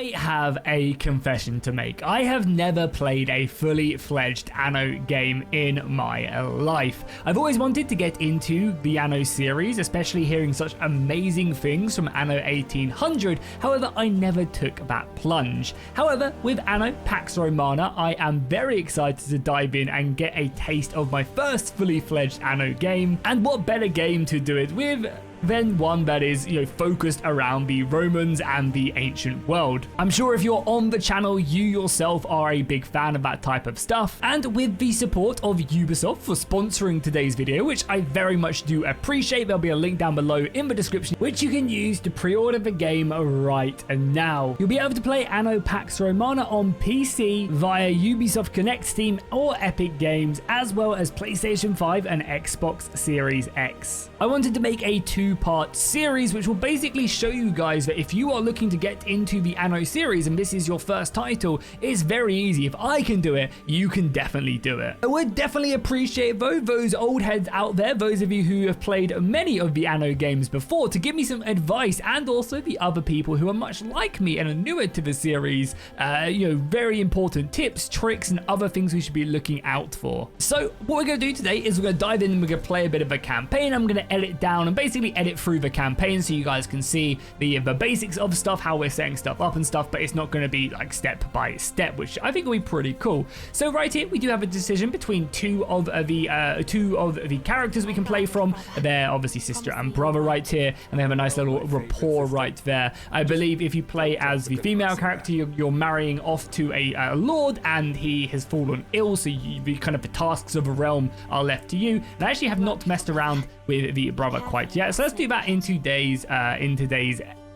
I have a confession to make. I have never played a fully fledged Anno game in my life. I've always wanted to get into the Anno series, especially hearing such amazing things from Anno 1800. However, I never took that plunge. However, with Anno Pax Romana, I am very excited to dive in and get a taste of my first fully fledged Anno game. And what better game to do it with than one that is, focused around the Romans and the ancient world. I'm sure if you're on the channel, you yourself are a big fan of that type of stuff, and with the support of Ubisoft for sponsoring today's video, which I very much do appreciate, there'll be a link down below in the description, which you can use to pre-order the game right now. You'll be able to play Anno Pax Romana on PC via Ubisoft Connect, Steam, or Epic Games, as well as PlayStation 5 and Xbox Series X. I wanted to make a two-part series which will basically show you guys that if you are looking to get into the Anno series and this is your first title, it's very easy. If I can do it, you can definitely do it. I would definitely appreciate though those old heads out there, those of you who have played many of the Anno games before, to give me some advice, and also the other people who are much like me and are newer to the series, very important tips, tricks, and other things we should be looking out for. So what we're going to do today is we're going to dive in and we're going to play a bit of a campaign. I'm going to edit down and basically edit through the campaign so you guys can see the basics of stuff, how we're setting stuff up and stuff, but it's not going to be like step by step, which I think will be pretty cool. So right here we do have a decision between two of the characters we can play from. They're obviously sister and brother right here, and they have a nice little rapport right there. I believe if you play as the female character, you're marrying off to a lord, and he has fallen ill, so the tasks of a realm are left to you. And I actually have not messed around with the brother quite yet, so let's do that in today's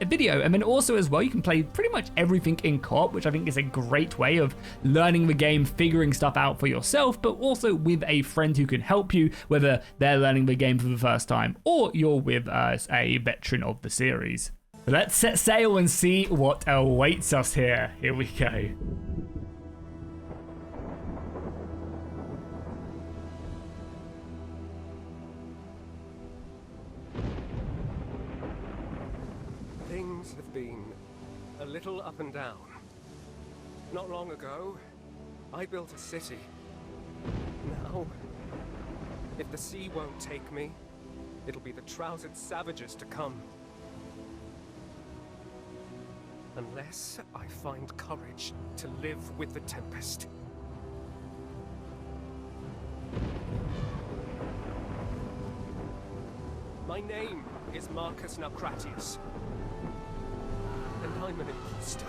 video. And then also as well, you can play pretty much everything in co-op, which I think is a great way of learning the game, figuring stuff out for yourself, but also with a friend who can help you, whether they're learning the game for the first time or you're with a veteran of the series. Let's set sail and see what awaits us here. Here we go. Have been a little up and down. Not long ago, I built a city. Now, if the sea won't take me, it'll be the trousered savages to come. Unless I find courage to live with the tempest. My name is Marcus Naucratius. And I'm an imposter.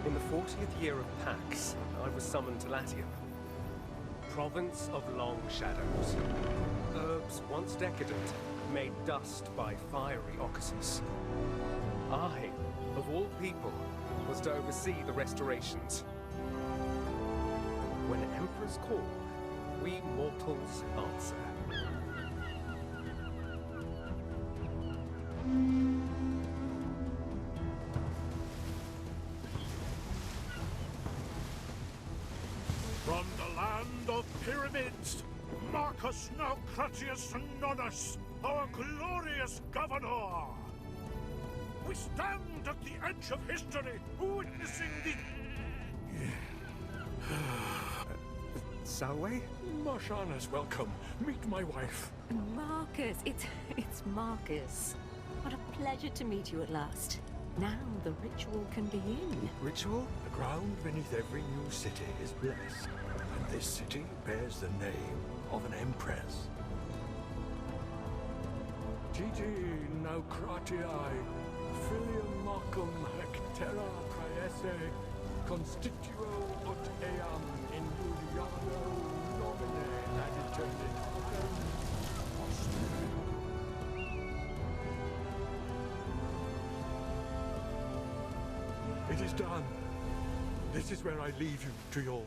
In the 40th year of Pax, I was summoned to Latium, province of long shadows. Herbs once decadent, made dust by fiery Occusus. I, of all people, was to oversee the restorations. When emperors call, we mortals answer. From the land of pyramids, Marcus Naucratius Nonus, our glorious governor. We stand at the edge of history, witnessing the... Salway? Marshana's welcome. Meet my wife. Marcus, it's Marcus. What a pleasure to meet you at last. Now the ritual can begin. Ritual? The ground beneath every new city is blessed, and this city bears the name of an empress. Gigi Naucratii, filium Marcum hectera praese, constituo ut eam in Juliano nomine aditernitatem ostrum. It is done. This is where I leave you to your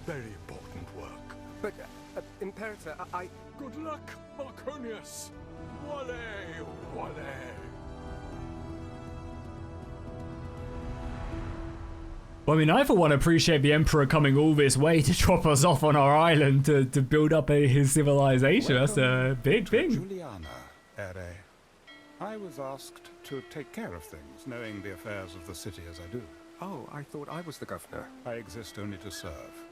very important work. But, Imperator, I... Good luck, Marconius! Wale, wale! Well, I mean, I for one appreciate the Emperor coming all this way to drop us off on our island to build up his civilization. That's a big thing. Juliana, Ere. I was asked to take care of things, knowing the affairs of the city as I do. Oh, I thought I was the governor. I exist only to serve.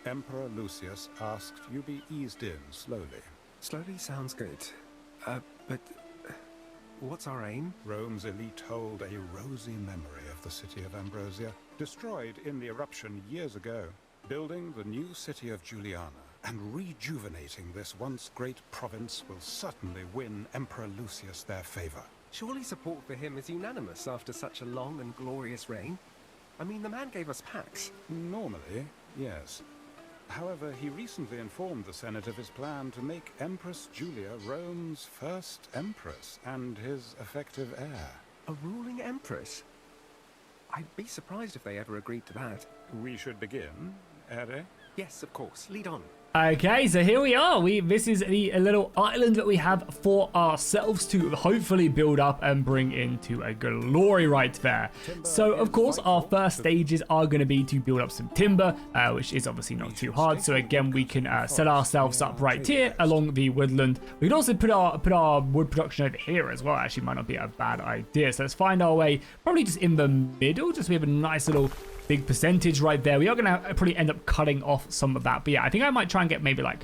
Emperor Lucius asked you be eased in slowly. Slowly sounds good. But what's our aim? Rome's elite hold a rosy memory of the city of Ambrosia, destroyed in the eruption years ago. Building the new city of Juliana and rejuvenating this once great province will certainly win Emperor Lucius their favor. Surely support for him is unanimous after such a long and glorious reign. I mean, the man gave us Pax. Normally, yes. However, he recently informed the Senate of his plan to make Empress Julia Rome's first empress and his effective heir. A ruling empress? I'd be surprised if they ever agreed to that. We should begin, Ere? Yes, of course. Lead on. Okay, so here we are. This is a little island that we have for ourselves to hopefully build up and bring into a glory right there. So, of course, our first stages are going to be to build up some timber, which is obviously not too hard. So again, we can set ourselves up right here along the woodland. We can also put our wood production over here as well. Actually, might not be a bad idea. So let's find our way probably just in the middle, just so we have a nice little big percentage right there. We are going to probably end up cutting off some of that. But yeah, I think I might try and get maybe like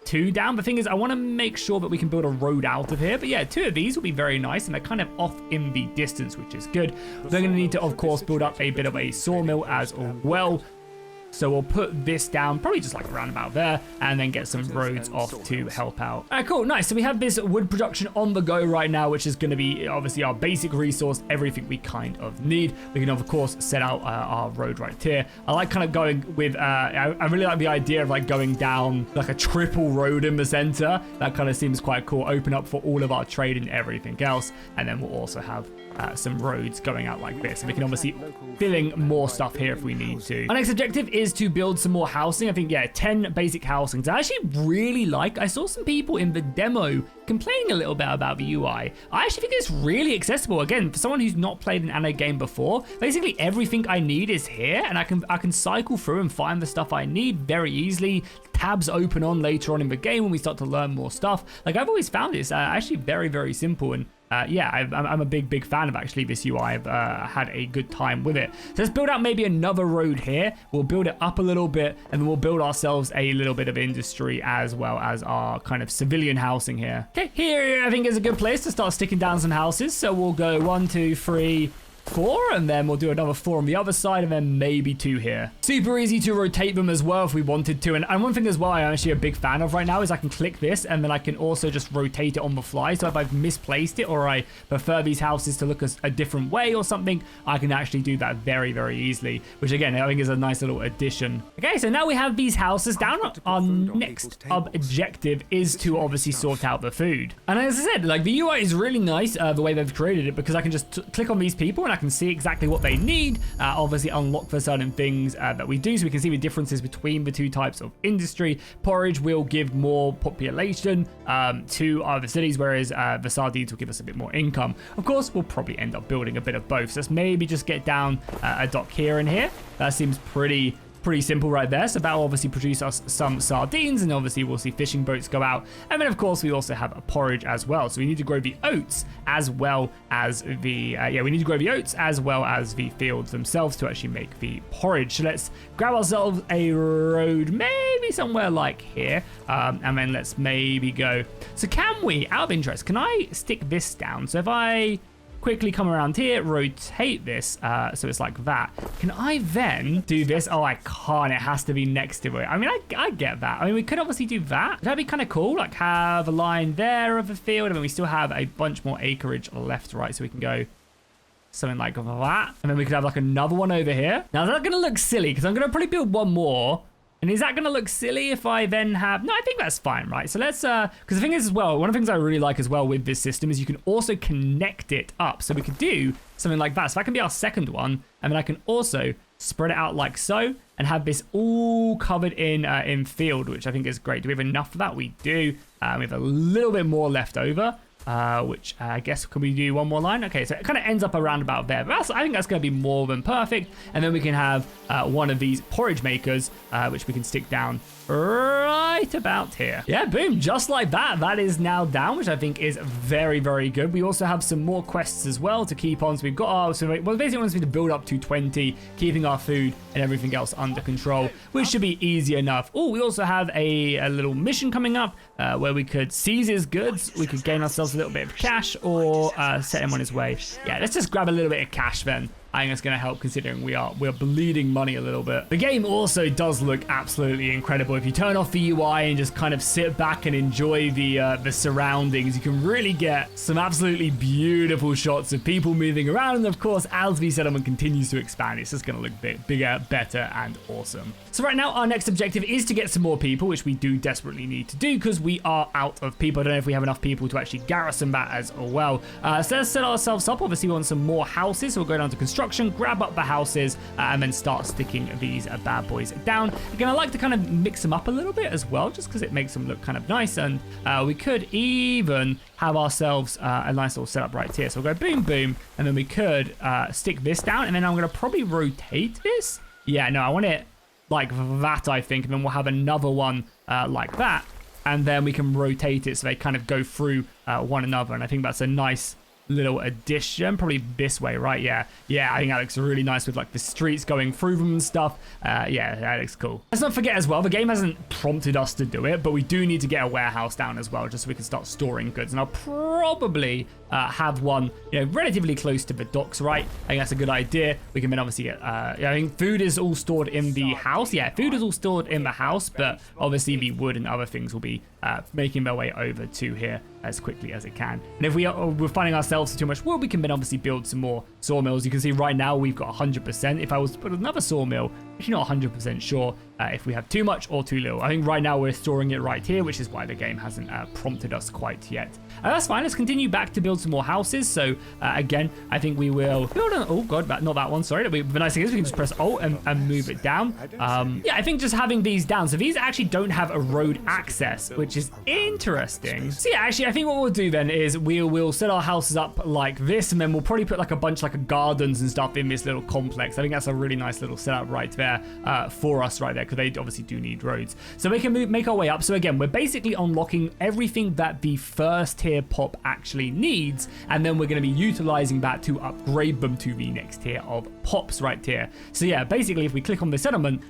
2 down. The thing is, I want to make sure that we can build a road out of here. But yeah, 2 of these will be very nice, and they're kind of off in the distance, which is good. We're going to need to, of course, build up a bit of a sawmill as well. So we'll put this down, probably just like around about there, and then get some roads off to help out. All right, cool, nice. So we have this wood production on the go right now, which is going to be obviously our basic resource, everything we kind of need. We can, of course, set out our road right here. I like kind of going with, I really like the idea of like going down like a triple road in the center. That kind of seems quite cool. Open up for all of our trade and everything else. And then we'll also have some roads going out like this. And we can obviously filling more stuff here if we need to. Our next objective is to build some more housing. I think, yeah, 10 basic housings. I actually really like, I saw some people in the demo complaining a little bit about the UI. I actually think it's really accessible. Again, for someone who's not played an Anno game before, basically everything I need is here, and I can cycle through and find the stuff I need very easily. Tabs open on later on in the game when we start to learn more stuff. Like, I've always found this actually very, very simple, and yeah, I'm a big fan of actually this UI. I've had a good time with it. So let's build out maybe another road here. We'll build it up a little bit, and then we'll build ourselves a little bit of industry as well as our kind of civilian housing here. Okay, here I think is a good place to start sticking down some houses. So we'll go 1, 2, 3, 4, and then we'll do another 4 on the other side, and then maybe 2 here. Super easy to rotate them as well if we wanted to. And one thing as well I'm actually a big fan of right now is I can click this, and then I can also just rotate it on the fly. So if I've misplaced it, or I prefer these houses to look a different way or something, I can actually do that very, very easily, which again, I think is a nice little addition. Okay, so now we have these houses down. Our next objective is to obviously sort out the food. And as I said, like, the UI is really nice, the way they've created it, because I can just click on these people and I can see exactly what they need, obviously unlock for certain things that we do, so we can see the differences between the 2 types of industry. Porridge will give more population to other cities, whereas the sardines will give us a bit more income. Of course, we'll probably end up building a bit of both, so let's maybe just get down a dock here and here. That seems pretty simple right there. So that will obviously produce us some sardines, and obviously we'll see fishing boats go out. And then of course we also have a porridge as well. So we need to grow the oats as well as the we need to grow the oats as well as the fields themselves to actually make the porridge. So let's grab ourselves a road maybe somewhere like here, and then let's maybe go. So can we, out of interest, can I stick this down? So if I quickly come around here, rotate this so it's like that. Can I then do this? Oh, I can't. It has to be next to it. I mean, I get that. I mean, we could obviously do that. That'd be kind of cool. Like, have a line there of a field, and then we still have a bunch more acreage left, right? So we can go something like that. And then we could have like another one over here. Now, that's going to look silly because I'm going to probably build one more. And is that going to look silly if I then have... No, I think that's fine, right? So let's... Because the thing is as well, one of the things I really like as well with this system is you can also connect it up. So we could do something like that. So that can be our second one. And then I can also spread it out like so and have this all covered in field, which I think is great. Do we have enough for that? We do. We have a little bit more left over. which I guess can we do one more line? Okay, so it kind of ends up around about there. But I think that's going to be more than perfect. And then we can have one of these porridge makers, which we can stick down right about here. Yeah, boom, just like that. That is now down, which I think is very, very good. We also have some more quests as well to keep on. So we've got our, so well, basically wants me to build up to 20, keeping our food and everything else under control, which should be easy enough. Oh, we also have a little mission coming up where we could seize his goods. We could gain ourselves a little bit of cash or set him on his way. Yeah, let's just grab a little bit of cash then. I think that's going to help considering we're bleeding money a little bit. The game also does look absolutely incredible. If you turn off the UI and just kind of sit back and enjoy the surroundings, you can really get some absolutely beautiful shots of people moving around. And of course, as the settlement continues to expand, it's just going to look bigger, better, and awesome. So right now, our next objective is to get some more people, which we do desperately need to do because we are out of people. I don't know if we have enough people to actually garrison that as well. So let's set ourselves up. Obviously, we want some more houses. So we'll go down to construction, grab up the houses, and then start sticking these bad boys down. Again, I like to kind of mix them up a little bit as well, just because it makes them look kind of nice. And we could even have ourselves a nice little setup right here. So we'll go boom, boom, and then we could stick this down, and then I'm going to probably rotate this. Yeah, no, I want it like that, I think, and then we'll have another one like that, and then we can rotate it so they kind of go through one another, and I think that's a nice little addition. Probably this way, right? Yeah, I think that looks really nice with like the streets going through them and stuff. Yeah, that looks cool. Let's not forget as well, the game hasn't prompted us to do it, but we do need to get a warehouse down as well, just so we can start storing goods. And I'll probably have one, relatively close to the docks, right? I think that's a good idea. We can then obviously get, I think food is all stored in the house. Yeah, food is all stored in the house, but obviously the wood and other things will be making their way over to here as quickly as it can. And if we're finding ourselves too much wood, we can then obviously build some more sawmills. You can see right now we've got 100%. If I was to put another sawmill, I'm actually not 100% sure if we have too much or too little. I think right now we're storing it right here, which is why the game hasn't prompted us quite yet. That's fine. Let's continue back to build some more houses. So again, I think we will build on, oh god, not that one, sorry. The nice thing is we can just press Alt and move it down. Yeah, I think just having these down. So these actually don't have a road access, which is interesting. So yeah, actually, I think what we'll do then is we'll set our houses up like this, and then we'll probably put like a bunch of gardens and stuff in this little complex. I think that's a really nice little setup right there for us right there, because they obviously do need roads. So we can make our way up. So again, we're basically unlocking everything that the first tier pop actually needs, and then we're going to be utilizing that to upgrade them to the next tier of pops right here. So yeah, basically if we click on the settlement,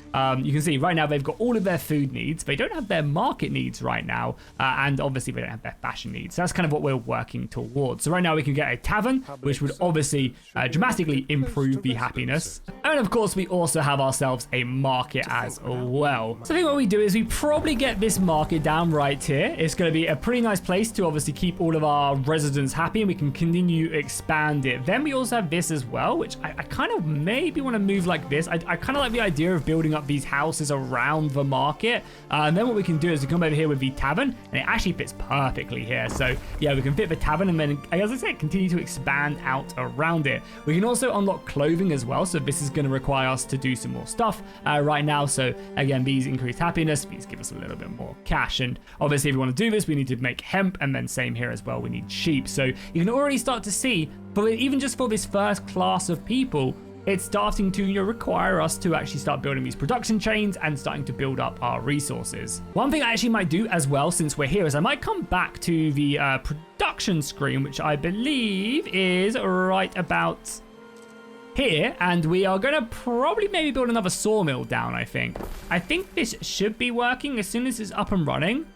you can see right now they've got all of their food needs. They don't have their market needs right now, and obviously they don't have their fashion needs. So that's kind of what we're working towards. So right now we can get a tavern, which would obviously dramatically improve the happiness. And of course we also have ourselves a market as well. So I think what we do is we probably get this market down right here. It's going to be a pretty nice place to obviously keep all of our residents happy, and we can continue to expand it. Then we also have this as well, which I kind of maybe want to move like this. I kind of like the idea of building up these houses around the market. And then what we can do is we come over here with the tavern, and it actually fits perfectly here. So yeah, we can fit the tavern, and then, as I said, continue to expand out around it. We can also unlock clothing as well. So this is going to require us to do some more stuff right now. So again, these increase happiness, these give us a little bit more cash. And obviously if we want to do this, we need to make hemp, and then same here as well, we need sheep. So you can already start to see, but even just for this first class of people, it's starting to require us to actually start building these production chains and starting to build up our resources. One thing I actually might do as well, since we're here, is I might come back to the production screen, which I believe is right about here, and we are going to probably maybe build another sawmill down. I think this should be working as soon as it's up and running.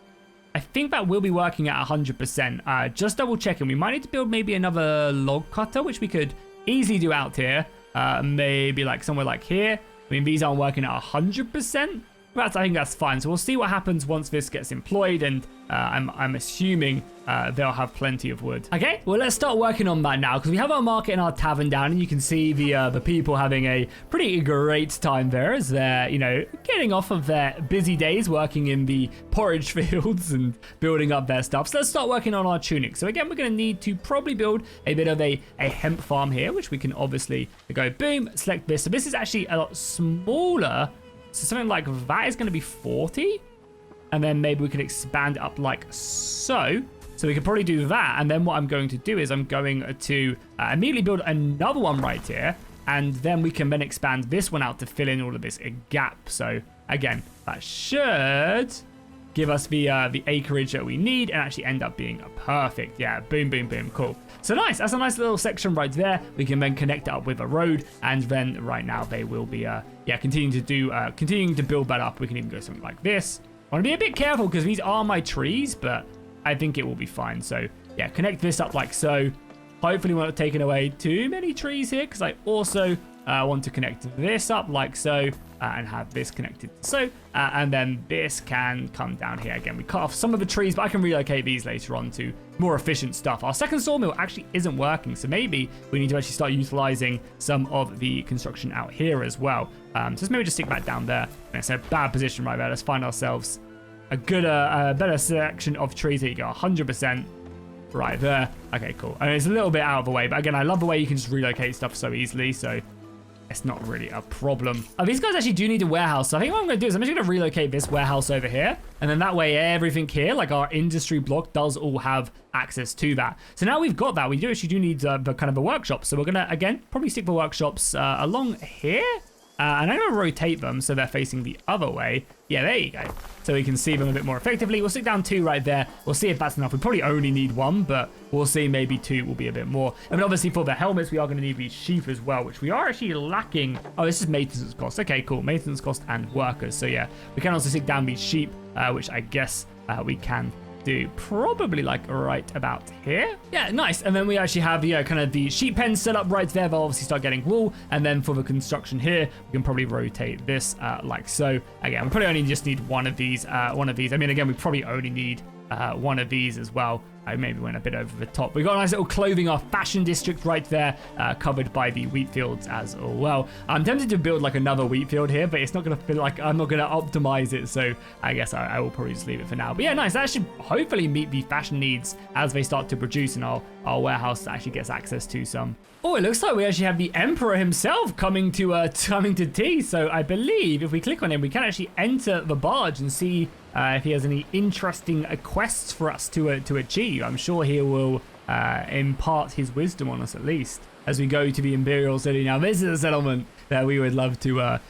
I think that will be working at 100%. Just double checking. We might need to build maybe another log cutter, which we could easily do out here. Maybe like somewhere like here. I mean, these aren't working at 100%. But I think that's fine. So we'll see what happens once this gets employed, and I'm assuming they'll have plenty of wood. Okay, well, let's start working on that now, because we have our market and our tavern down, and you can see the people having a pretty great time there as they're, getting off of their busy days working in the porridge fields and building up their stuff. So let's start working on our tunics. So again, we're going to need to probably build a bit of a hemp farm here, which we can obviously go boom, select this. So this is actually a lot smaller. So something like that is going to be 40. And then maybe we can expand it up like so. So we could probably do that. And then what I'm going to do is I'm going to immediately build another one right here. And then we can then expand this one out to fill in all of this gap. So again, that should give us the acreage that we need and actually end up being perfect. Yeah, boom, boom, boom, cool. So nice, that's a nice little section right there. We can then connect it up with a road, and then right now they will be, continuing to build that up. We can even go something like this. I want to be a bit careful because these are my trees, but I think it will be fine. So yeah, connect this up like so. Hopefully we're not taking away too many trees here, because I also want to connect this up like so, and have this connected. So, and then this can come down here. Again, we cut off some of the trees, but I can relocate these later on to more efficient stuff. Our second sawmill actually isn't working, so maybe we need to actually start utilizing some of the construction out here as well. So let's maybe just stick that down there. And it's a bad position right there. Let's find ourselves a good, better selection of trees. There you go, 100%. Right there. Okay, cool. And it's a little bit out of the way, but again, I love the way you can just relocate stuff so easily, so it's not really a problem. These guys actually do need a warehouse, so I think what I'm going to do is I'm just going to relocate this warehouse over here, and then that way everything here, like our industry block, does all have access to that. So now we've got that, we do actually need the kind of a workshop, so we're going to, again, probably stick the workshops along here. And I'm going to rotate them so they're facing the other way. Yeah, there you go. So we can see them a bit more effectively. We'll stick down 2 right there. We'll see if that's enough. We probably only need 1, but we'll see. Maybe 2 will be a bit more. And then obviously for the helmets, we are going to need these sheep as well, which we are actually lacking. Oh, this is maintenance cost. Okay, cool. Maintenance cost and workers. So yeah, we can also stick down these sheep, which I guess we can do probably like right about here. Yeah, nice. And then we actually have kind of the sheep pen set up right there. They'll obviously start getting wool, and then for the construction here we can probably rotate this like so. Again, we probably only just need one of these. I mean, again, we probably only need one of these as well. I maybe went a bit over the top. We've got a nice little clothing, our fashion district right there, covered by the wheat fields as well. I'm tempted to build like another wheat field here, but it's not going to feel like I'm not going to optimize it. So I guess I will probably just leave it for now. But yeah, nice. That should hopefully meet the fashion needs as they start to produce, and our warehouse actually gets access to some. Oh, it looks like we actually have the Emperor himself coming to tea. So I believe if we click on him, we can actually enter the barge and see if he has any interesting quests for us to achieve. I'm sure he will impart his wisdom on us at least as we go to the Imperial city. Now, this is a settlement that we would love to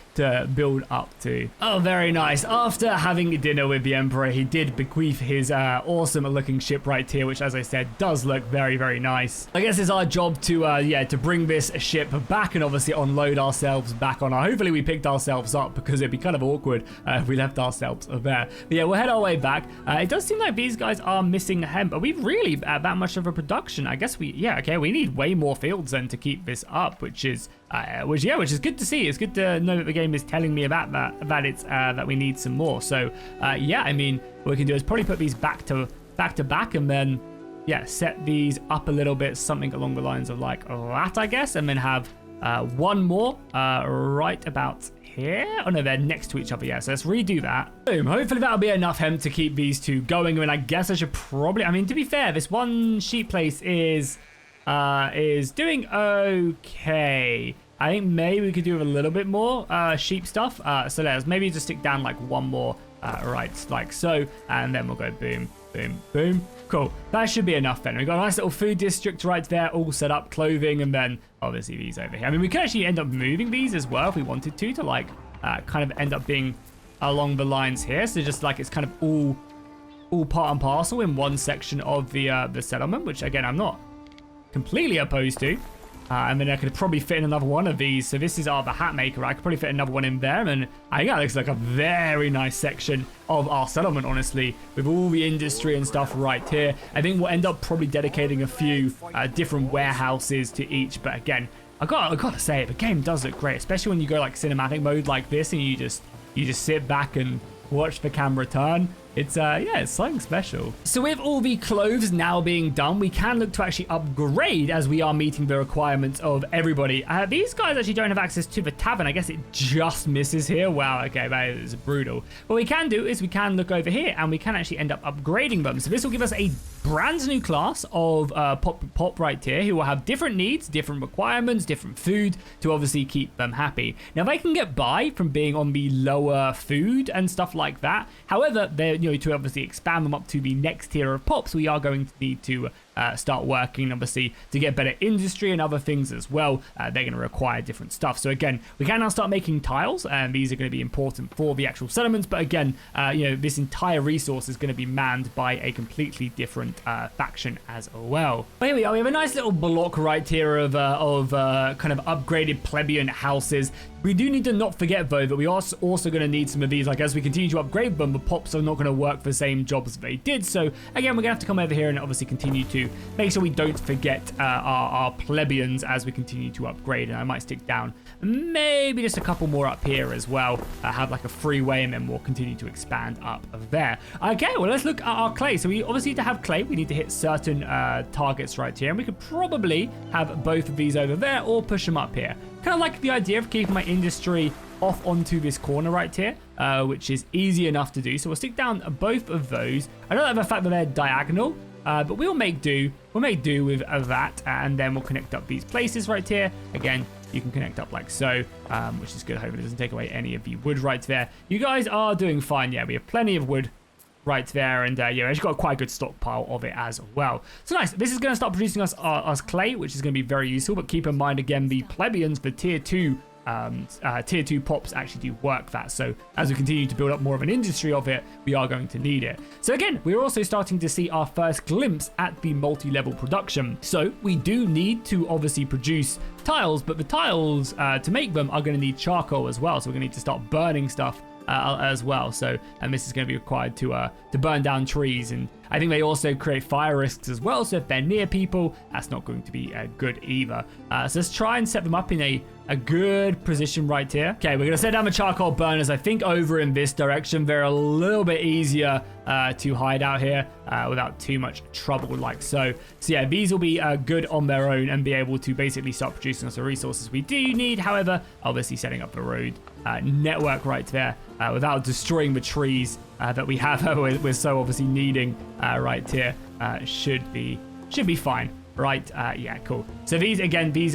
build up to. Oh, very nice. After having dinner with the Emperor, he did bequeath his awesome looking ship right here, which, as I said, does look very, very nice. I guess it's our job to bring this ship back and obviously unload ourselves back on. Hopefully we picked ourselves up, because it'd be kind of awkward if we left ourselves there. But yeah, we'll head our way back. It does seem like these guys are missing hemp. Are we really at that much of a production? I guess we need way more fields then to keep this up, which is good to see. It's good to know that the game is telling me about that we need some more. So yeah, I mean, what we can do is probably put these back to back, and then set these up a little bit, something along the lines of like that, I guess, and then have one more right about here. Oh no, they're next to each other. Yeah, so let's redo that. Boom. Hopefully that'll be enough hemp to keep these two going. I mean, I guess I should probably, I mean, to be fair, this one sheep place is doing okay. I think maybe we could do a little bit more sheep stuff. So let's maybe just stick down like one more right like so, and then we'll go boom, boom, boom. Cool. That should be enough then. We've got a nice little food district right there, all set up, clothing, and then obviously these over here. I mean, we could actually end up moving these as well if we wanted to like kind of end up being along the lines here. So just like it's kind of all part and parcel in one section of the settlement, which again, I'm not completely opposed to. And then I could probably fit in another one of these. So this is the hat maker. I could probably fit another one in there. And I think that looks like a very nice section of our settlement, honestly, with all the industry and stuff right here. I think we'll end up probably dedicating a few different warehouses to each. But again, I gotta say, the game does look great, especially when you go like cinematic mode like this and you just sit back and watch the camera turn. It's it's something special. So with all the clothes now being done, we can look to actually upgrade as we are meeting the requirements of everybody. These guys actually don't have access to the tavern. I guess it just misses here. Wow, okay, that is brutal. What we can do is we can look over here and we can actually end up upgrading them. So this will give us a brand new class of pop right here, who will have different needs, different requirements, different food to obviously keep them happy. Now they can get by from being on the lower food and stuff like that. However, they to obviously expand them up to the next tier of pops, we are going to need to start working, obviously, to get better industry and other things as well. They're going to require different stuff. So again, we can now start making tiles, and these are going to be important for the actual settlements. But again, this entire resource is going to be manned by a completely different faction as well. But here we are. We have a nice little block right here of kind of upgraded plebeian houses. We do need to not forget, though, that we are also going to need some of these. Like, as we continue to upgrade them, the pops are not going to work for the same jobs they did. So, again, we're going to have to come over here and obviously continue to make sure we don't forget our plebeians as we continue to upgrade. And I might stick down maybe just a couple more up here as well. Have like a freeway, and then we'll continue to expand up there. Okay, well, let's look at our clay. So we obviously, to have clay, we need to hit certain targets right here. And we could probably have both of these over there or push them up here. Kind of like the idea of keeping my industry off onto this corner right here, which is easy enough to do. So we'll stick down both of those. I don't like the fact that they're diagonal, but we'll make do. We'll make do with that, and then we'll connect up these places right here. Again, you can connect up like so, which is good. Hopefully it doesn't take away any of the wood right there. You guys are doing fine. Yeah, we have plenty of wood right there, and yeah, we've got quite a good stockpile of it as well. So nice. This is going to start producing us clay, which is going to be very useful. But keep in mind, again, the plebeians for tier 2 pops actually do work that. So as we continue to build up more of an industry of it, we are going to need it. So again, we're also starting to see our first glimpse at the multi-level production. So we do need to obviously produce tiles, but the tiles to make them are going to need charcoal as well. So we're going to need to start burning stuff as well. So, and this is going to be required to burn down trees, and I think they also create fire risks as well. So if they're near people, that's not going to be good either. So let's try and set them up in a good position right here. Okay, we're going to set down the charcoal burners. I think over in this direction, they're a little bit easier to hide out here without too much trouble like so. So yeah, these will be good on their own and be able to basically start producing us the resources we do need. However, obviously setting up the road network right there without destroying the trees that we have we're so obviously needing right here should be fine. Right, yeah, cool. So these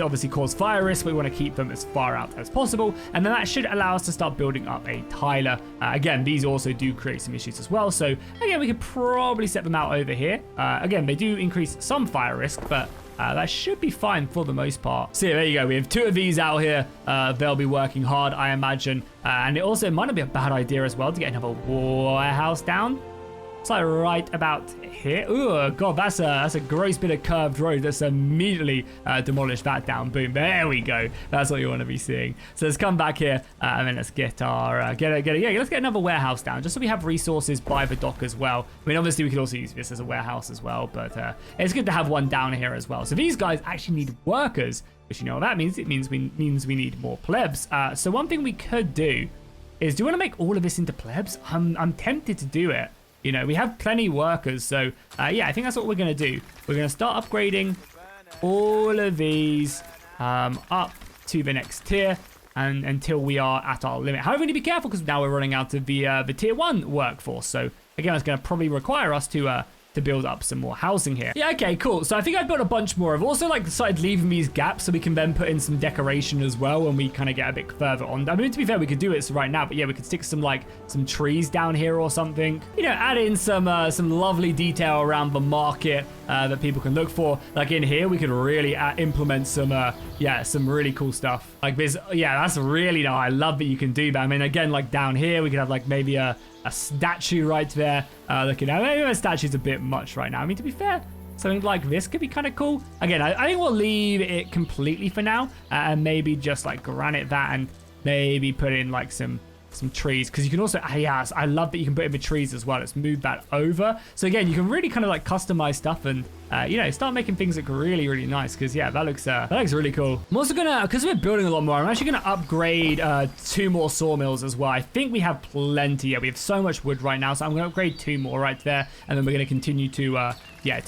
obviously cause fire risk. We want to keep them as far out as possible, and then that should allow us to start building up a tiler. Again, these also do create some issues as well. So again, we could probably set them out over here. Again, they do increase some fire risk, but that should be fine for the most part. So yeah, there you go. We have 2 of these out here. They'll be working hard, I imagine. And it also might not be a bad idea as well to get another warehouse down. It's like right about here. Oh god, that's a gross bit of curved road. Let's immediately demolish that down. Boom, there we go. That's what you want to be seeing. So let's come back here and then let's get our let's get another warehouse down, just so we have resources by the dock as well. I mean, obviously we could also use this as a warehouse as well, but it's good to have one down here as well. So these guys actually need workers, which you know what that means. It means we need more plebs. So one thing we could do is, do you want to make all of this into plebs? I'm tempted to do it. You know, we have plenty of workers, so yeah, I think that's what we're going to do. We're going to start upgrading all of these up to the next tier, and until we are at our limit. However, we need to be careful because now we're running out of the tier 1 workforce. So again, it's going to probably require us to build up some more housing here. Yeah, okay, cool. So I think I've built a bunch more. I've also started leaving these gaps so we can then put in some decoration as well when we kind of get a bit further on. I mean, to be fair, we could do it right now, but yeah, we could stick some trees down here or something. You know, add in some lovely detail around the market that people can look for. Like in here, we could really implement some really cool stuff. Like this, yeah, that's really nice. I love that you can do that. I mean, again, like down here, we could have maybe a statue right there. Looking at maybe a statue's a bit much right now. I mean, to be fair, something like this could be kind of cool. Again, I think we'll leave it completely for now, and maybe just granite that, and maybe put in some trees, because you can also, yes, I love that you can put in the trees as well. Let's move that over. So again, you can really kind of customize stuff and you know, start making things look really, really nice, because yeah, that looks really cool. I'm also gonna, because we're building a lot more, I'm actually gonna upgrade 2 more sawmills as well. I think we have plenty. Yeah, we have so much wood right now, so I'm gonna upgrade 2 more right there, and then we're gonna continue to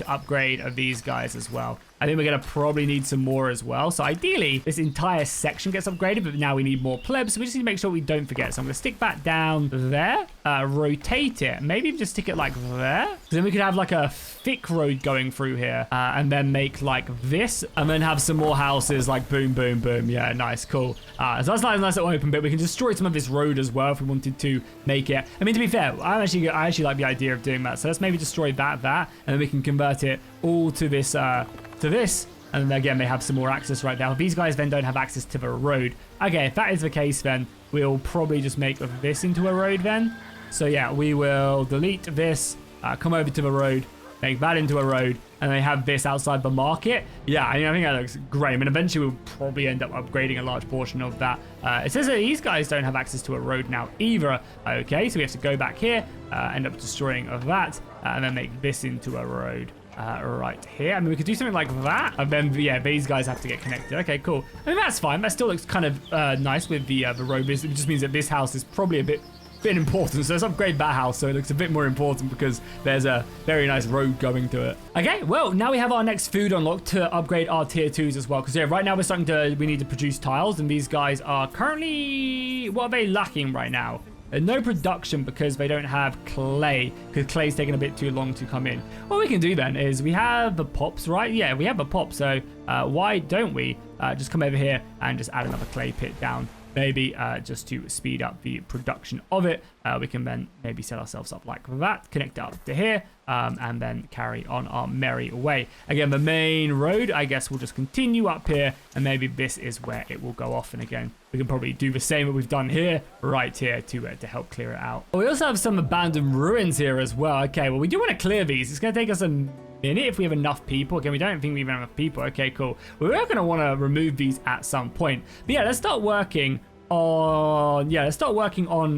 upgrade these guys as well. I think we're going to probably need some more as well. So ideally, this entire section gets upgraded, but now we need more plebs. So we just need to make sure we don't forget. So I'm going to stick that down there, rotate it. Maybe just stick it like there. So then we could have like a thick road going through here and then make like this and then have some more houses like boom, boom, boom. Yeah, nice, cool. So that's like a nice little open bit. We can destroy some of this road as well if we wanted to make it. I mean, to be fair, I actually like the idea of doing that. So let's maybe destroy that, and then we can convert it all to this, and then again, they have some more access right now. These guys then don't have access to the road. Okay, if that is the case, then we'll probably just make this into a road then. So yeah, we will delete this, come over to the road, make that into a road, and then have this outside the market. Yeah, I think that looks great. I mean, eventually we'll probably end up upgrading a large portion of that. It says that these guys don't have access to a road now either. Okay, so we have to go back here, end up destroying that, and then make this into a road. Right here. I mean, we could do something like that, and then yeah, these guys have to get connected. Okay, cool. I mean, that's fine. That still looks kind of nice with the road. It just means that this house is probably a bit important. So let's upgrade that house so it looks a bit more important because there's a very nice road going to it. Okay, well, now we have our next food unlocked to upgrade our tier 2s as well. Because yeah, right now we need to produce tiles, and these guys are currently, what are they lacking right now? No production because they don't have clay, because clay's taking a bit too long to come in. What we can do then is we have the pops, right? Yeah, we have a pop, so why don't we just come over here and just add another clay pit down, maybe just to speed up the production of it. We can then maybe set ourselves up like that, connect it up to here, and then carry on our merry way. Again, the main road, I guess, will just continue up here, and maybe this is where it will go off. And again, we can probably do the same that we've done here, right here, to help clear it out. We also have some abandoned ruins here as well. Okay, well, we do want to clear these. It's going to take us a minute if we have enough people. Again, we don't think we have enough people. Okay, cool. We're going to want to remove these at some point. But yeah, let's start working on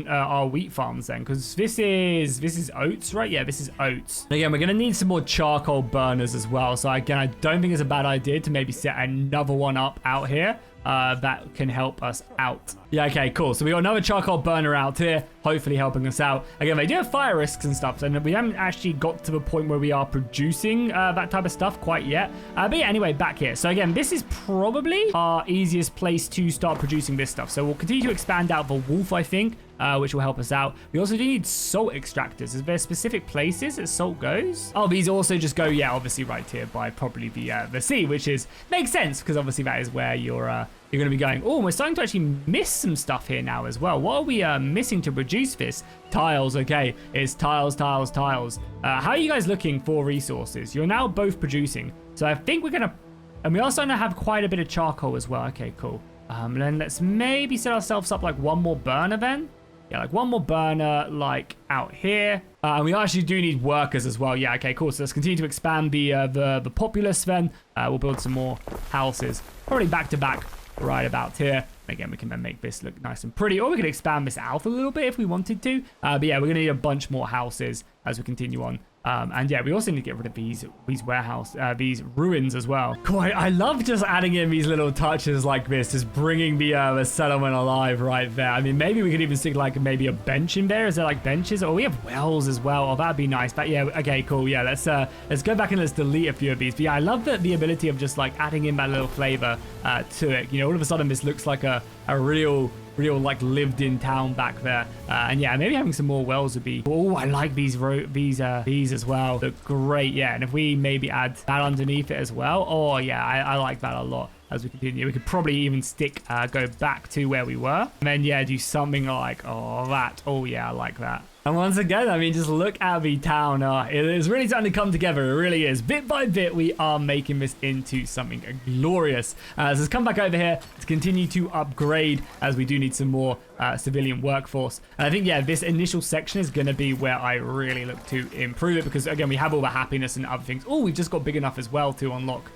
our wheat farms then, because this is oats, right? Yeah, this is oats. Again, we're gonna need some more charcoal burners as well. So again, I don't think it's a bad idea to maybe set another one up out here that can help us out. Yeah, okay, cool. So we got another charcoal burner out here, hopefully helping us out. Again, they do have fire risks and stuff, so we haven't actually got to the point where we are producing that type of stuff quite yet. But yeah, anyway, back here. So again, this is probably our easiest place to start producing this stuff. So we'll continue to expand out the wolf, I think, which will help us out. We also do need salt extractors. Is there specific places that salt goes? Oh, these also just go, yeah, obviously right here by probably the sea, which makes sense because obviously that is where you're going to be going. Oh, we're starting to actually miss some stuff here now as well. What are we missing to produce this? Tiles, okay. It's tiles. How are you guys looking for resources? You're now both producing. So I think we're going to, and we are starting to have quite a bit of charcoal as well. Okay, cool. Then let's maybe set ourselves up like one more burner then. Yeah, like one more burner, like out here. And we actually do need workers as well. Yeah, okay, cool. So let's continue to expand the populace then. We'll build some more houses, probably back to back right about here. Again, we can then make this look nice and pretty, or we could expand this out a little bit if we wanted to. But yeah, we're going to need a bunch more houses as we continue on. And yeah, we also need to get rid of these these ruins as well. Cool, I love just adding in these little touches like this, just bringing the settlement alive right there. I mean, maybe we could even stick like maybe a bench in there. Is there like benches? Oh, we have wells as well. Oh, that'd be nice. But yeah, okay, cool. Yeah, let's go back and let's delete a few of these. But yeah, I love the ability of just like adding in that little flavor to it. You know, all of a sudden this looks like a real like lived in town back there. And yeah, maybe having some more wells would be, oh, I like these as well. Look great. Yeah, and if we maybe add that underneath it as well, oh yeah, I like that a lot. As we continue, we could probably even go back to where we were, and then yeah, do something like that. Oh yeah, I like that. And once again, I mean, just look at the town. It is really starting to come together. It really is. Bit by bit, we are making this into something glorious. So let's come back over here to continue to upgrade, as we do need some more civilian workforce. And I think, yeah, this initial section is going to be where I really look to improve it, because, again, we have all the happiness and other things. Oh, we've just got big enough as well to unlock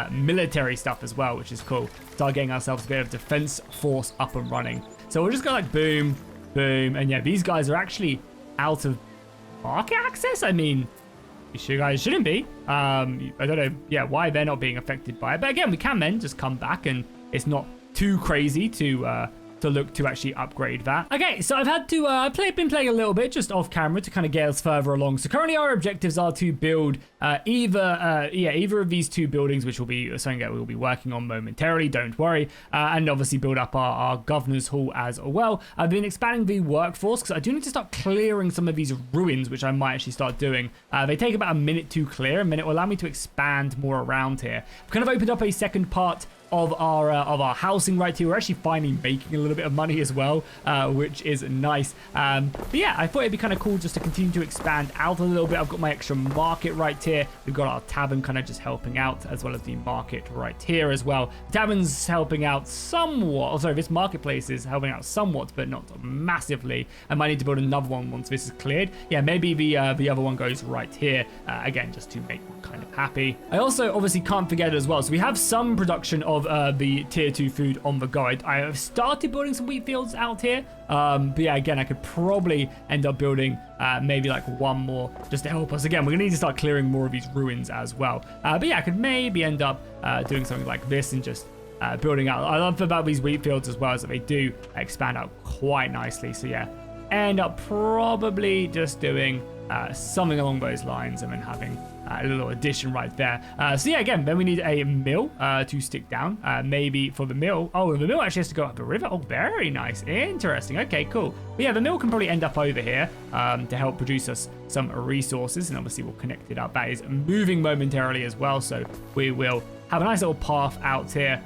military stuff as well, which is cool. Start getting ourselves a bit of defense force up and running. So we'll just go like boom, boom. And yeah, these guys are actually out of market access. I mean, you guys shouldn't be. I don't know, yeah, why they're not being affected by it. But again, we can then just come back, and it's not too crazy to to look to actually upgrade that. Okay, so I've had to, I've been playing a little bit just off camera to kind of get us further along. So currently our objectives are to build either of these two buildings, which will be something that we'll be working on momentarily, don't worry, and obviously build up our governor's hall as well. I've been expanding the workforce because I do need to start clearing some of these ruins, which I might actually start doing. They take about a minute to clear, and then it will allow me to expand more around here. I've kind of opened up a second part of our housing right here. We're actually finally making a little bit of money as well, which is nice. But yeah, I thought it'd be kind of cool just to continue to expand out a little bit. I've got my extra market right here. We've got our tavern kind of just helping out, as well as the market right here as well. The tavern's helping out somewhat. Oh, sorry, this marketplace is helping out somewhat, but not massively. I might need to build another one once this is cleared. Yeah, maybe the other one goes right here, again, just to make me kind of happy. I also obviously can't forget as well, so we have some production of the tier 2 food on the go. I have started building some wheat fields out here, but yeah, again, I could probably end up building maybe like one more just to help us. Again, we're gonna need to start clearing more of these ruins as well, but yeah, I could maybe end up doing something like this and just building out. I love about these wheat fields as well is that they do expand out quite nicely. So yeah, end up probably just doing something along those lines and then having a little addition right there. So yeah, again, then we need a mill to stick down. Maybe for the mill. Oh, the mill actually has to go up the river. Oh, very nice. Interesting. Okay, cool. But yeah, the mill can probably end up over here to help produce us some resources. And obviously we'll connect it up. That is moving momentarily as well. So we will have a nice little path out here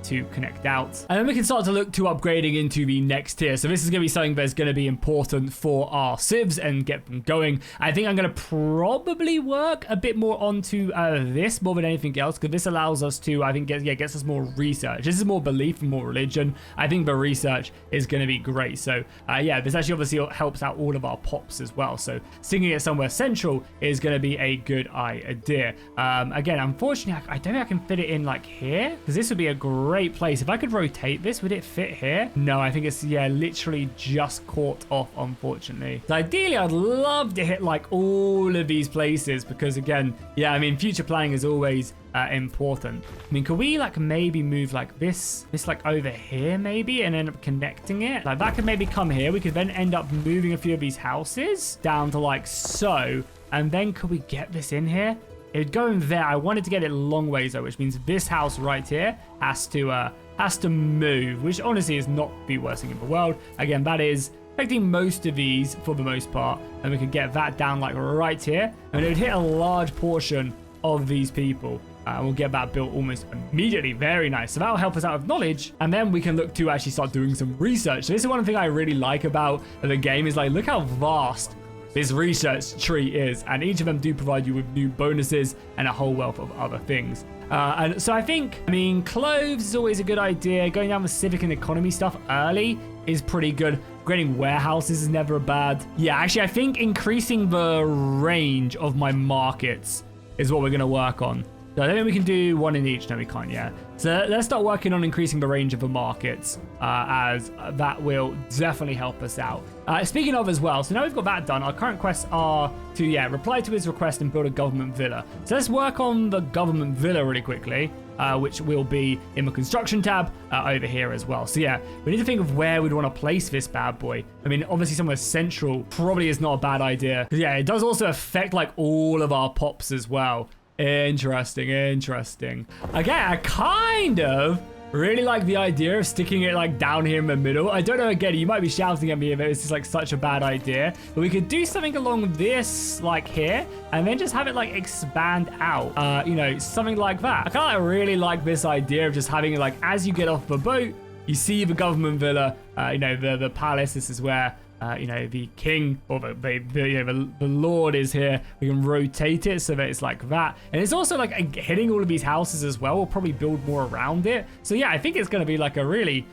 to connect out. And then we can start to look to upgrading into the next tier. So this is going to be something that's going to be important for our civs and get them going. I think I'm going to probably work a bit more onto this more than anything else, because this allows us to, I think, gets us more research. This is more belief and more religion. I think the research is going to be great. So yeah, this actually obviously helps out all of our pops as well. So sticking it somewhere central is going to be a good idea. Again, unfortunately, I don't think I can fit it in like here, because this would be a great place. If I could rotate this, would it fit here? No, I think it's, yeah, literally just caught off, unfortunately. So ideally, I'd love to hit like all of these places, because again, yeah, I mean, future planning is always important. I mean, could we like maybe move like this like over here maybe and end up connecting it? Like that could maybe come here. We could then end up moving a few of these houses down to like so, and then could we get this in here? It would go in there. I wanted to get it long ways though, which means this house right here has to move, which honestly is not the worst thing in the world. Again, that is affecting most of these for the most part, and we could get that down like right here, and it would hit a large portion of these people. We'll get that built almost immediately. Very nice. So that'll help us out with knowledge, and then we can look to actually start doing some research. So this is one thing I really like about the game is like, look how vast this research tree is, and each of them do provide you with new bonuses and a whole wealth of other things. And so I mean, clothes is always a good idea. Going down the civic and economy stuff early is pretty good. Upgrading warehouses is never bad. Yeah, actually, I think increasing the range of my markets is what we're going to work on. So I don't think we can do one in each. No, we can't yet. So let's start working on increasing the range of the markets, as that will definitely help us out. Speaking of as well, so now we've got that done, our current quests are to, yeah, reply to his request and build a government villa. So let's work on the government villa really quickly, which will be in the construction tab over here as well. So yeah, we need to think of where we'd want to place this bad boy. I mean, obviously somewhere central probably is not a bad idea. Yeah, it does also affect like all of our pops as well. Interesting. Okay, I kind of really like the idea of sticking it like down here in the middle. I don't know, again, you might be shouting at me if it's just like such a bad idea, but we could do something along this like here and then just have it like expand out, you know, something like that. I kind of really like this idea of just having it like as you get off the boat, you see the government villa, you know, the palace. This is where you know, the king or the lord is here. We can rotate it so that it's like that, and it's also like hitting all of these houses as well. We'll probably build more around it. So yeah, I think it's going to be like a really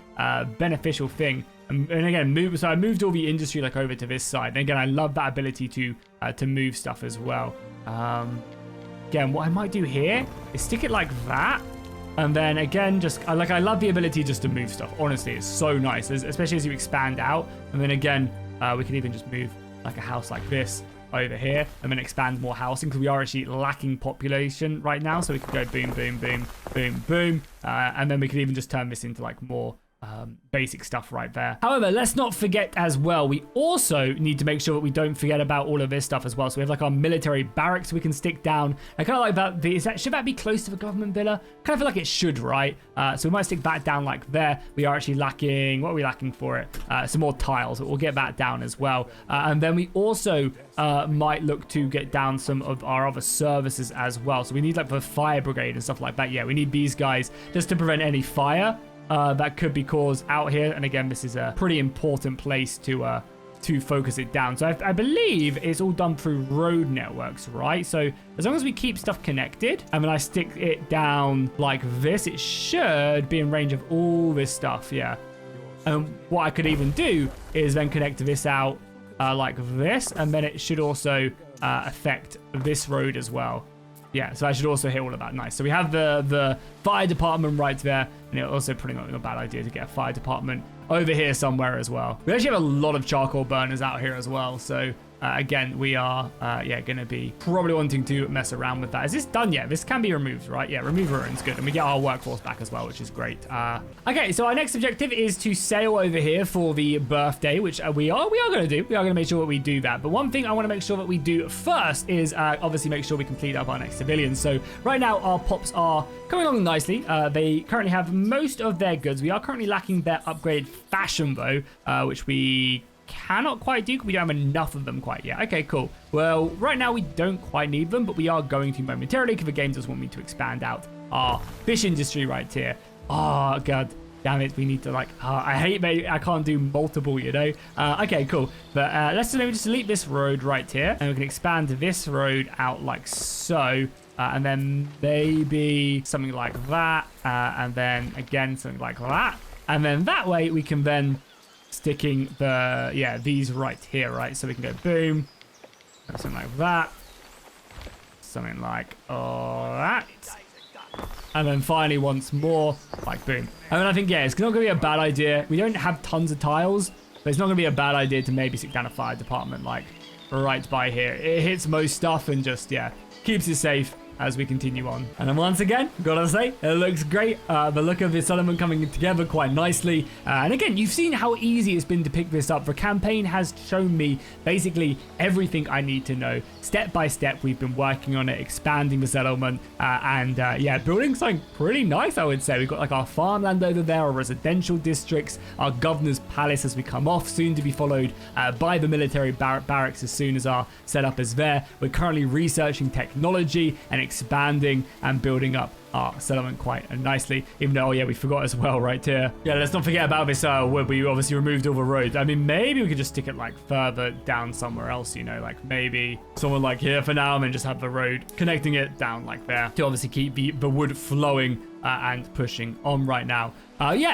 beneficial thing. And again, so I moved all the industry like over to this side. And again, I love that ability to move stuff as well. Again, what I might do here is stick it like that. And then again, just I love the ability just to move stuff. Honestly, it's so nice, especially as you expand out. And then again, we can even just move like a house like this over here and then expand more housing, because we are actually lacking population right now. So we could go boom, boom, boom, boom, boom. And then we could even just turn this into like more basic stuff right there. However, let's not forget as well, we also need to make sure that we don't forget about all of this stuff as well. So we have like our military barracks we can stick down. I kind of like that. Should that be close to the government villa? Kind of feel like it should, right? So we might stick that down like there. We are actually lacking, what are we lacking for it? Some more tiles, but we'll get that down as well. And then we also might look to get down some of our other services as well. So we need like the fire brigade and stuff like that. Yeah, we need these guys just to prevent any fire that could be caused out here. And again, this is a pretty important place to focus it down. So I believe it's all done through road networks, right? So as long as we keep stuff connected and then I stick it down like this, it should be in range of all this stuff. Yeah. And what I could even do is then connect this out like this, and then it should also affect this road as well. Yeah, so I should also hit all of that. Nice. So we have the fire department right there, and it's also probably not a bad idea to get a fire department over here somewhere as well. We actually have a lot of charcoal burners out here as well, so again, we are going to be probably wanting to mess around with that. Is this done yet? This can be removed, right? Yeah, remove ruins, good. And we get our workforce back as well, which is great. Okay, so our next objective is to sail over here for the birthday, which we are going to do. We are going to make sure that we do that. But one thing I want to make sure that we do first is obviously make sure we complete up our next civilians. So right now, our pops are coming along nicely. They currently have most of their goods. We are currently lacking their upgraded fashion, though, which we cannot quite do because we don't have enough of them quite yet. Okay, cool. Well, right now we don't quite need them, but we are going to momentarily because the game does want me to expand out our fish industry right here. Oh, God damn it. We need to I hate I can't do multiple, you know. Okay, cool. But let's just delete this road right here, and we can expand this road out like so. And then maybe something like that. And then again, something like that. And then that way we can then sticking these right here, right? So we can go boom, something like that, something like that, and then finally once more, like boom. And then I think, yeah, it's not going to be a bad idea. We don't have tons of tiles, but it's not going to be a bad idea to maybe stick down a fire department like right by here. It hits most stuff and just, yeah, keeps it safe as we continue on. And then once again, gotta say, it looks great. The look of this settlement coming together quite nicely. And again, you've seen how easy it's been to pick this up. The campaign has shown me basically everything I need to know. Step by step, we've been working on it, expanding the settlement, and building something pretty nice, I would say. We've got like our farmland over there, our residential districts, our governor's palace as we come off, soon to be followed by the military barracks as soon as our setup is there. We're currently researching technology and expanding and building up our settlement quite nicely, even though, we forgot as well right here. Yeah, let's not forget about this wood. We obviously removed all the roads. I mean, maybe we could just stick it like further down somewhere else, you know, like maybe someone like here for now, and then just have the road connecting it down like there to obviously keep the wood flowing and pushing on right now.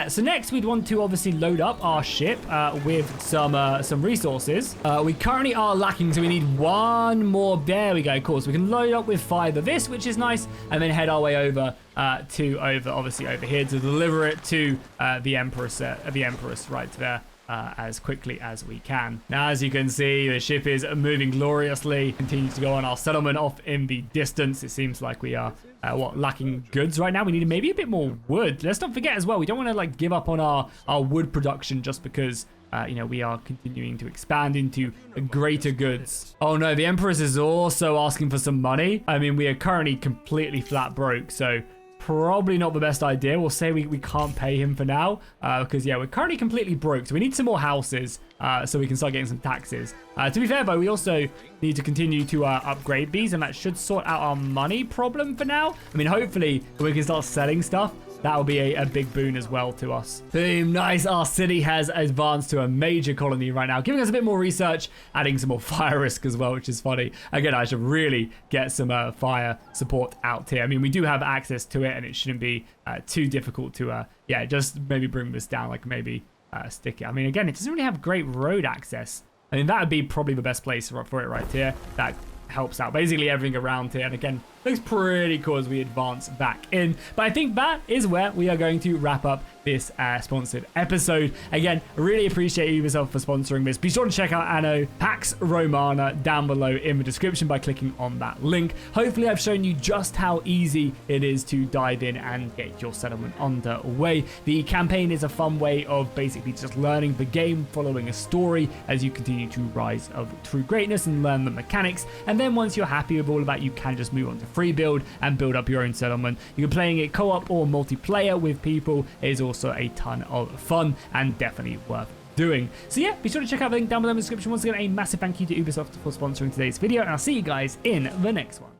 So next we'd want to obviously load up our ship with some resources. We currently are lacking, so we need one more. There we go, cool. So we can load up with 5 of this, which is nice, and then head our way over obviously over here to deliver it to the Empress right there. As quickly as we can. Now, as you can see, the ship is moving gloriously, continues to go on. Our settlement off in the distance. It seems like we are lacking goods right now. We need maybe a bit more wood. Let's not forget as well, we don't want to give up on our wood production just because we are continuing to expand into greater goods. Oh no, the Empress is also asking for some money. I mean, we are currently completely flat broke, so probably not the best idea. We'll say we can't pay him for now because, we're currently completely broke. So we need some more houses so we can start getting some taxes. To be fair, though, we also need to continue to upgrade these, and that should sort out our money problem for now. I mean, hopefully we can start selling stuff. That will be a big boon as well to us. Boom, nice. Our city has advanced to a major colony right now, giving us a bit more research, adding some more fire risk as well, which is funny. Again, I should really get some fire support out here. I mean, we do have access to it, and it shouldn't be too difficult to, just maybe bring this down, like maybe stick it. I mean, again, it doesn't really have great road access. I mean, that would be probably the best place for it right here. That helps out basically everything around here. And again, Looks pretty cool as we advance back in. But I think that is where we are going to wrap up this sponsored episode. Again, really appreciate Ubisoft for sponsoring this. Be sure to check out Anno Pax Romana down below in the description by clicking on that link. Hopefully I've shown you just how easy it is to dive in and get your settlement underway. The campaign is a fun way of basically just learning the game, following a story as you continue to rise of true greatness and learn the mechanics. And then once you're happy with all of that, you can just move on to free build and build up your own settlement. You can playing it co-op or multiplayer with people is also a ton of fun and definitely worth doing. So yeah, be sure to check out the link down below in the description. Once again, a massive thank you to Ubisoft for sponsoring today's video, and I'll see you guys in the next one.